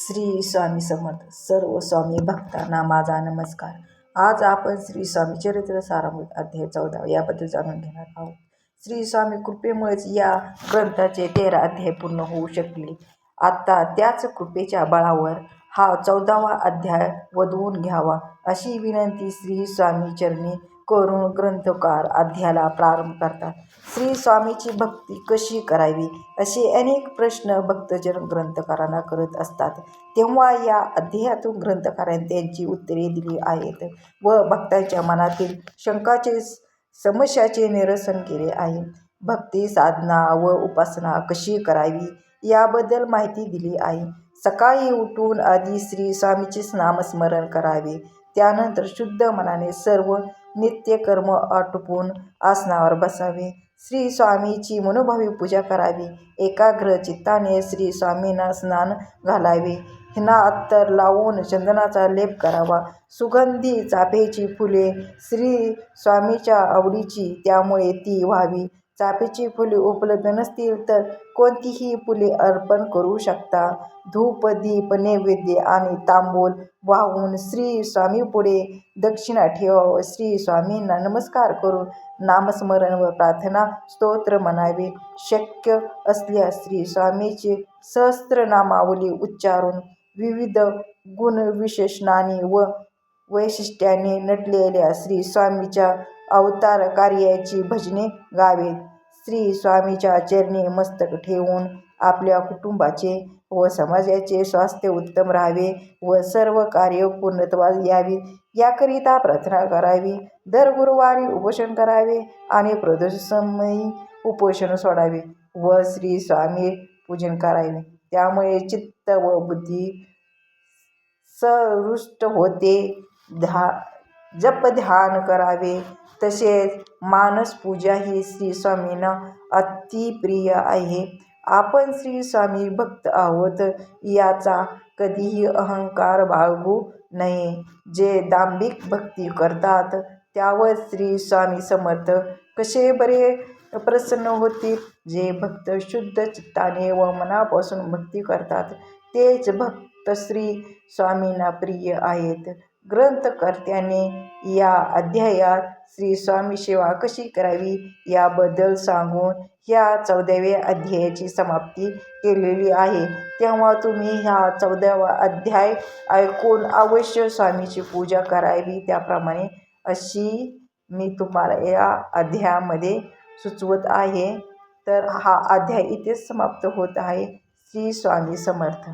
श्री स्वामी समर्थ. सर्व स्वामी भक्तांना माझा नमस्कार. आज आपण श्री स्वामी चरित्र सारामृत अध्याय 14 याबद्दल जाणून घेणार आहोत. श्री स्वामी कृपेमुळेच या ग्रंथाचे 13 अध्याय पूर्ण होऊ शकले. आता त्याच कृपेच्या बळावर हा 14वा अध्याय वधवून घ्यावा अशी विनंती श्री स्वामी चरणी करून ग्रंथकार अध्यायाला प्रारंभ करतात. श्री स्वामीची भक्ती कशी करावी असे अनेक प्रश्न भक्तजन ग्रंथकारांना करत असतात. तेव्हा या अध्यायातून ग्रंथकारांनी त्यांची उत्तरे दिली आहेत व भक्तांच्या मनातील शंकाचे समस्याचे निरसन केले आहे. भक्ती साधना व उपासना कशी करावी याबद्दल माहिती दिली आहे. सकाळी उठून आधी श्री स्वामीचे नामस्मरण करावे. त्यानंतर शुद्ध मनाने सर्व नित्यकर्म आटोपून आसनावर बसावे. श्री स्वामीची मनोभावी पूजा करावी. एकाग्र चित्ताने श्री स्वामींना स्नान घालावे. हिना अत्तर लावून चंदनाचा लेप करावा. सुगंधी चाफेची फुले श्री स्वामीच्या आवडीची त्यामुळे ती व्हावी. चाफेची फुले उपलब्ध नसतील तर कोणतीही फुले अर्पण करू शकता. धूप दीप नैवेद्य आणि तांबूल वाहून श्री स्वामीपुढे दक्षिणा ठेवावं. श्री स्वामींना नमस्कार करून नामस्मरण व प्रार्थना स्तोत्र म्हणावे. शक्य असल्यास श्री स्वामीचे सहस्त्रनामावली उच्चारून विविध गुणविशेषणांनी व वैशिष्ट्यांनी नटलेल्या श्री स्वामीच्या अवतार कार्याची भजने गावेत. श्री स्वामीच्या चरणी मस्तक ठेवून आपल्या कुटुंबाचे व समाजाचे स्वास्थ्य उत्तम राहावे व सर्व कार्य पूर्णत्वास यावी याकरिता प्रार्थना करावी. दर गुरुवारी उपोषण करावे आणि प्रदोषसमयी उपोषण सोडावे व श्री स्वामी पूजन करावे. त्यामुळे चित्त व बुद्धी संतुष्ट होते. जपध्यान करावे. तसेच मानसपूजा ही श्री स्वामींना अतिप्रिय आहे. आपण श्री स्वामी भक्त आहोत याचा कधीही अहंकार बाळगू नये. जे दांभिक भक्ती करतात त्यावर श्री स्वामी समर्थ कसे बरे प्रसन्न होतील. जे भक्त शुद्ध चित्ताने व मनापासून भक्ती करतात तेच भक्त श्री स्वामींना प्रिय आहेत. ग्रंथकर्त्याने या अध्यायात श्री स्वामी सेवा कशी करावी याबद्दल सांगून ह्या 14व्या अध्यायाची समाप्ती केलेली आहे. तेव्हा तुम्ही ह्या 14वा अध्याय ऐकून अवश्य स्वामीची पूजा करावी त्याप्रमाणे अशी मी तुम्हाला या अध्यायामध्ये सुचवत आहे. तर हा अध्याय इथेच समाप्त होत आहे. श्री स्वामी समर्थ.